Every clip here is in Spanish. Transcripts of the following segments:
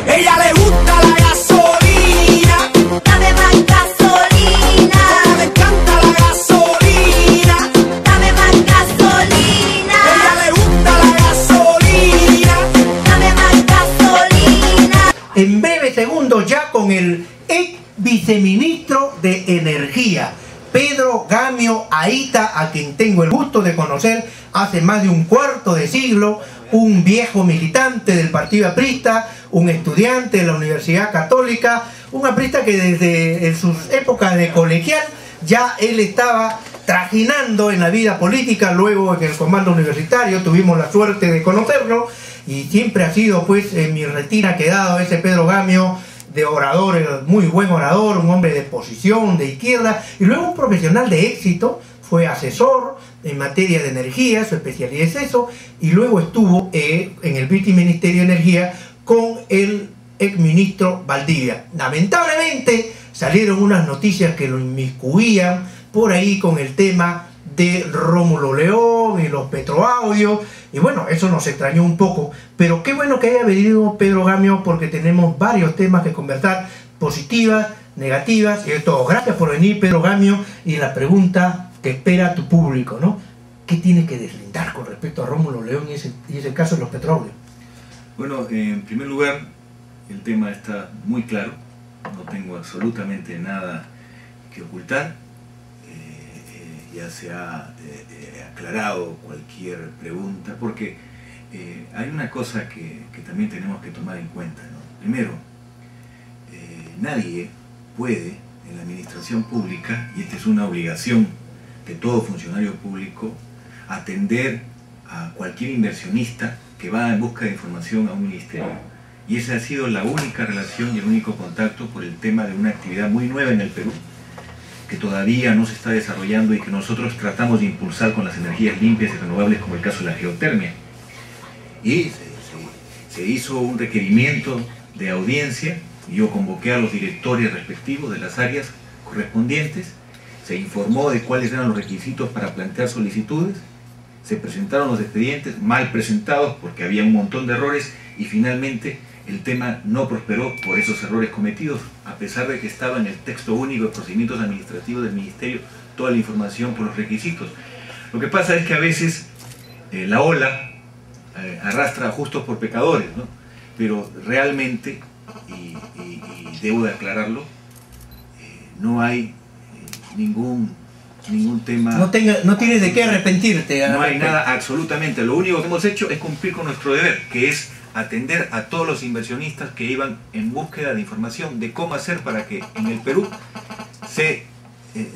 Ella le gusta la gasolina. Dame más gasolina. Me encanta la gasolina. Dame más gasolina. Ella le gusta la gasolina. Dame más gasolina. En breves segundos ya con el ex viceministro de Energía, Pedro Gamio Aita, a quien tengo el gusto de conocer hace más de un cuarto de siglo, un viejo militante del Partido Aprista, un estudiante de la Universidad Católica, un aprista que desde en sus épocas de colegial ya él estaba trajinando en la vida política. Luego en el comando universitario tuvimos la suerte de conocerlo y siempre ha sido, pues, en mi retina quedado ese Pedro Gamio, de orador, muy buen orador, un hombre de posición, de izquierda, y luego un profesional de éxito. Fue asesor en materia de energía, su especialidad es eso, y luego estuvo en el Viceministerio de Energía con el exministro Valdivia. Lamentablemente salieron unas noticias que lo inmiscuían por ahí con el tema de Rómulo León y los petroaudios, y bueno, eso nos extrañó un poco, pero qué bueno que haya venido Pedro Gamio, porque tenemos varios temas que conversar, positivas, negativas y de todo. Gracias por venir, Pedro Gamio, y la pregunta que espera tu público, ¿no? ¿Qué tiene que deslindar con respecto a Rómulo León y ese caso de los petroaudios? Bueno, en primer lugar, el tema está muy claro, no tengo absolutamente nada que ocultar. Ya se ha aclarado cualquier pregunta, porque hay una cosa que también tenemos que tomar en cuenta, ¿no? Primero, nadie puede en la administración pública, y esta es una obligación de todo funcionario público, atender a cualquier inversionista que va en busca de información a un ministerio. Y esa ha sido la única relación y el único contacto por el tema de una actividad muy nueva en el Perú, que todavía no se está desarrollando y que nosotros tratamos de impulsar con las energías limpias y renovables, como el caso de la geotermia. Y se hizo un requerimiento de audiencia, y yo convoqué a los directores respectivos de las áreas correspondientes, se informó de cuáles eran los requisitos para plantear solicitudes, se presentaron los expedientes mal presentados porque había un montón de errores, y finalmente el tema no prosperó por esos errores cometidos, a pesar de que estaba en el texto único de procedimientos administrativos del Ministerio toda la información por los requisitos. Lo que pasa es que a veces la ola arrastra a justos por pecadores, ¿no? Pero realmente, y debo de aclararlo, no hay ningún tema. No tienes de qué arrepentirte. No hay nada, absolutamente. Lo único que hemos hecho es cumplir con nuestro deber, que es atender a todos los inversionistas que iban en búsqueda de información de cómo hacer para que en el Perú se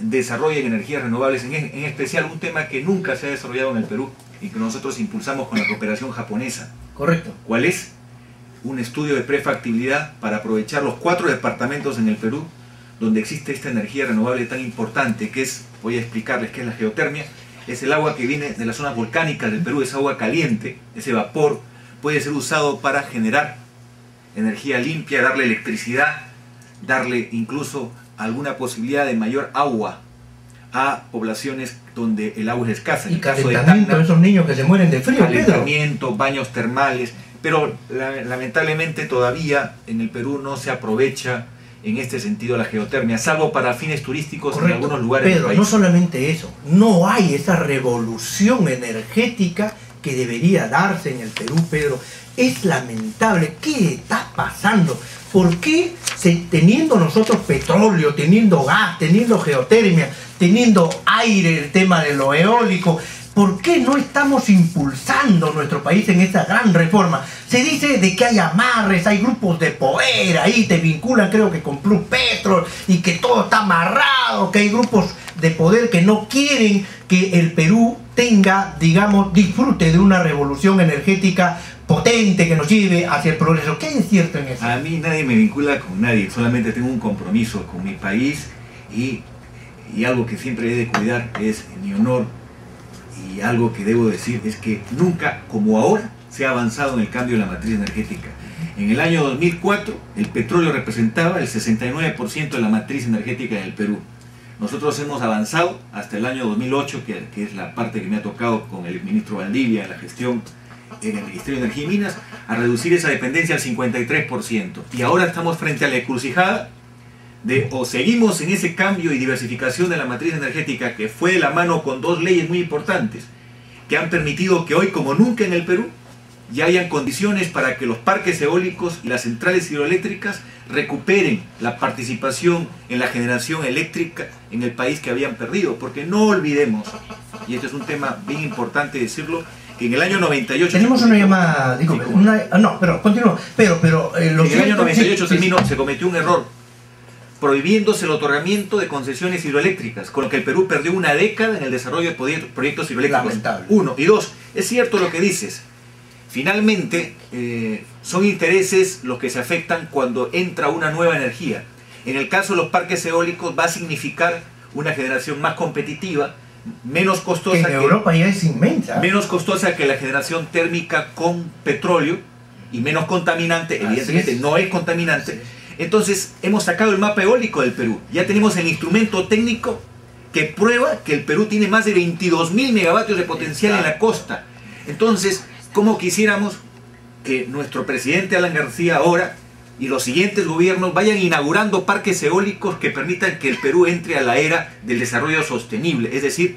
desarrollen energías renovables, en especial un tema que nunca se ha desarrollado en el Perú y que nosotros impulsamos con la cooperación japonesa. Correcto. ¿Cuál es? Un estudio de prefactibilidad para aprovechar los 4 departamentos en el Perú donde existe esta energía renovable tan importante, que es, voy a explicarles qué es la geotermia. Es el agua que viene de las zonas volcánicas del Perú, es agua caliente, ese vapor puede ser usado para generar energía limpia, darle electricidad, darle incluso alguna posibilidad de mayor agua a poblaciones donde el agua es escasa. Y calentamiento, esos niños que se mueren de frío, calentamiento, Pedro. Baños termales, pero lamentablemente todavía en el Perú no se aprovecha en este sentido la geotermia, salvo para fines turísticos. Correcto. En algunos lugares Pedro, del país. No solamente eso, no hay esa revolución energética que debería darse en el Perú, Pedro. Es lamentable. ¿Qué está pasando? ¿Por qué teniendo nosotros petróleo, teniendo gas, teniendo geotermia, teniendo aire, el tema de lo eólico, por qué no estamos impulsando nuestro país en esta gran reforma? Se dice de que hay amarres, hay grupos de poder ahí, te vinculan creo que con Plus Petrol, y que todo está amarrado, que hay grupos de poder que no quieren que el Perú tenga, digamos, disfrute de una revolución energética potente que nos lleve hacia el progreso. ¿Qué hay de cierto en eso? A mí nadie me vincula con nadie, solamente tengo un compromiso con mi país, y algo que siempre he de cuidar es mi honor, y algo que debo decir es que nunca como ahora se ha avanzado en el cambio de la matriz energética. En el año 2004 el petróleo representaba el 69% de la matriz energética del Perú. Nosotros hemos avanzado hasta el año 2008, que es la parte que me ha tocado con el ministro Valdivia en la gestión, en el Ministerio de Energía y Minas a reducir esa dependencia al 53%. Y ahora estamos frente a la encrucijada de o seguimos en ese cambio y diversificación de la matriz energética que fue de la mano con dos leyes muy importantes que han permitido que hoy, como nunca en el Perú, ya hayan condiciones para que los parques eólicos y las centrales hidroeléctricas recuperen la participación en la generación eléctrica en el país que habían perdido. Porque no olvidemos, y este es un tema bien importante decirlo, que en el año 98... Tenemos una llamada, digo, Sí, no, pero continúa. Pero en el año 98 se cometió un error, prohibiéndose el otorgamiento de concesiones hidroeléctricas, con lo que el Perú perdió una década en el desarrollo de proyectos hidroeléctricos. Lamentable. Uno. Y dos, es cierto lo que dices. Finalmente, son intereses los que se afectan cuando entra una nueva energía. En el caso de los parques eólicos va a significar una generación más competitiva, menos costosa. En Europa ya es inmensa. Menos costosa que la generación térmica con petróleo y menos contaminante, evidentemente no es contaminante. Entonces hemos sacado el mapa eólico del Perú, ya tenemos el instrumento técnico que prueba que el Perú tiene más de 22.000 megavatios de potencial en la costa. Entonces, ¿cómo quisiéramos que nuestro presidente Alan García ahora y los siguientes gobiernos vayan inaugurando parques eólicos que permitan que el Perú entre a la era del desarrollo sostenible? Es decir,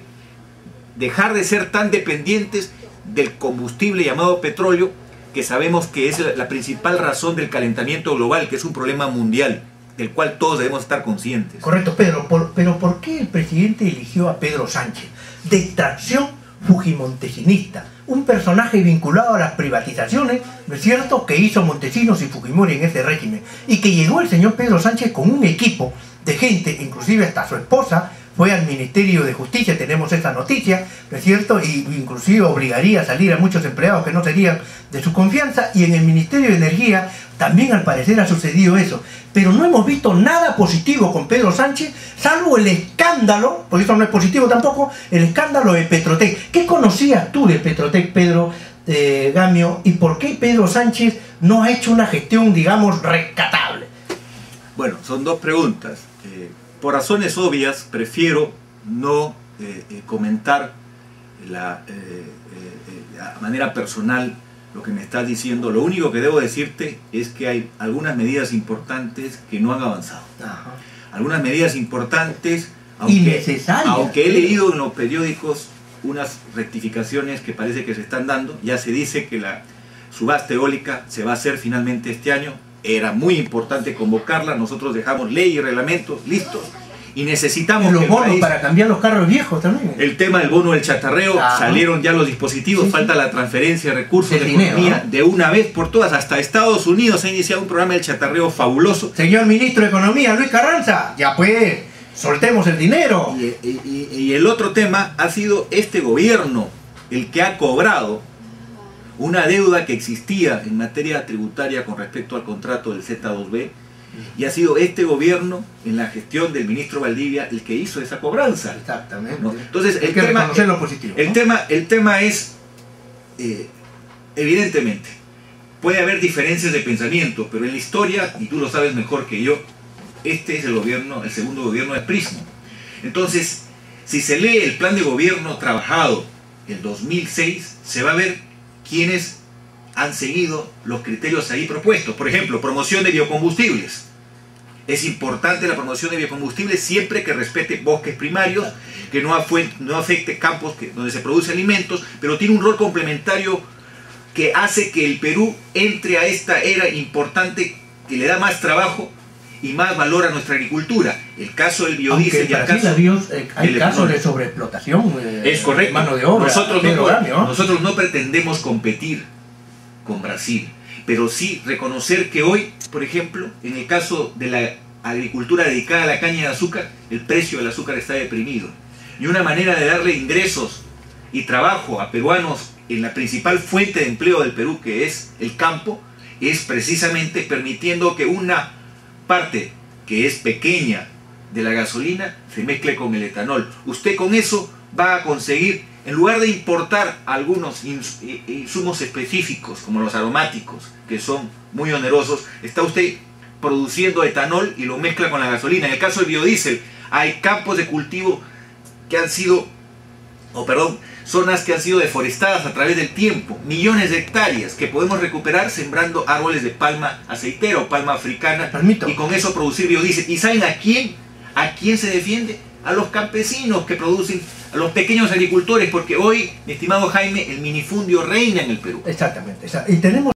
dejar de ser tan dependientes del combustible llamado petróleo, que sabemos que es la principal razón del calentamiento global, que es un problema mundial, del cual todos debemos estar conscientes. Correcto, Pedro, pero ¿por qué el presidente eligió a Pedro Sánchez, de extracción fujimontesinista, un personaje vinculado a las privatizaciones, ¿no es cierto?, que hizo Montesinos y Fujimori en ese régimen, y que llegó el señor Pedro Sánchez con un equipo de gente, inclusive hasta su esposa fue al Ministerio de Justicia, tenemos esa noticia, ¿no es cierto?, y inclusive obligaría a salir a muchos empleados que no serían de su confianza, y en el Ministerio de Energía también al parecer ha sucedido eso, pero no hemos visto nada positivo con Pedro Sánchez, salvo el escándalo, porque eso no es positivo tampoco, el escándalo de Petrotec. ¿Qué conocías tú de Petrotec, Pedro Gamio, y por qué Pedro Sánchez no ha hecho una gestión, digamos, rescatable? Bueno, son dos preguntas. Por razones obvias, prefiero no comentar la manera personal lo que me estás diciendo. Lo único que debo decirte es que hay algunas medidas importantes que no han avanzado. Ajá. Algunas medidas importantes, Innecesarias. aunque he leído en los periódicos unas rectificaciones que parece que se están dando. Ya se dice que la subasta eólica se va a hacer finalmente este año. Era muy importante convocarla, nosotros dejamos ley y reglamentos listos y necesitamos los que el bonos país, para cambiar los carros viejos también. el tema del bono del chatarreo, Ajá. salieron ya los dispositivos, Sí, falta la transferencia de recursos El de dinero, economía ¿no? de una vez por todas. Hasta Estados Unidos ha iniciado un programa del chatarreo fabuloso. Señor Ministro de Economía, Luis Carranza, ya pues, soltemos el dinero. Y el otro tema ha sido este gobierno el que ha cobrado una deuda que existía en materia tributaria con respecto al contrato del Z2B, y ha sido este gobierno, en la gestión del ministro Valdivia, el que hizo esa cobranza. Exactamente. ¿No? Entonces, hay que reconocer lo positivo. el tema es, evidentemente, puede haber diferencias de pensamiento, pero en la historia, y tú lo sabes mejor que yo, este es el segundo gobierno de Prismo. Entonces, si se lee el plan de gobierno trabajado el 2006, se va a ver quiénes han seguido los criterios ahí propuestos. Por ejemplo, promoción de biocombustibles. Es importante la promoción de biocombustibles siempre que respete bosques primarios, que no afecte campos donde se producen alimentos, pero tiene un rol complementario que hace que el Perú entre a esta era importante que le da más trabajo y más valor a nuestra agricultura. El caso del biodiesel y el caso hay casos de sobreexplotación. Es correcto. Mano de obra. Nosotros no pretendemos competir con Brasil, pero sí reconocer que hoy, por ejemplo, en el caso de la agricultura dedicada a la caña de azúcar, el precio del azúcar está deprimido. Y una manera de darle ingresos y trabajo a peruanos en la principal fuente de empleo del Perú, que es el campo, es precisamente permitiendo que una parte que es pequeña de la gasolina se mezcle con el etanol. Usted con eso va a conseguir, en lugar de importar algunos insumos específicos como los aromáticos, que son muy onerosos, está usted produciendo etanol y lo mezcla con la gasolina. En el caso del biodiesel, hay campos de cultivo que han sido, zonas que han sido deforestadas a través del tiempo, millones de hectáreas que podemos recuperar sembrando árboles de palma aceitera o palma africana y con eso producir biodiesel. ¿Y saben a quién? ¿A quién se defiende? A los campesinos que producen, a los pequeños agricultores, porque hoy, mi estimado Jaime, el minifundio reina en el Perú. Exactamente. Y tenemos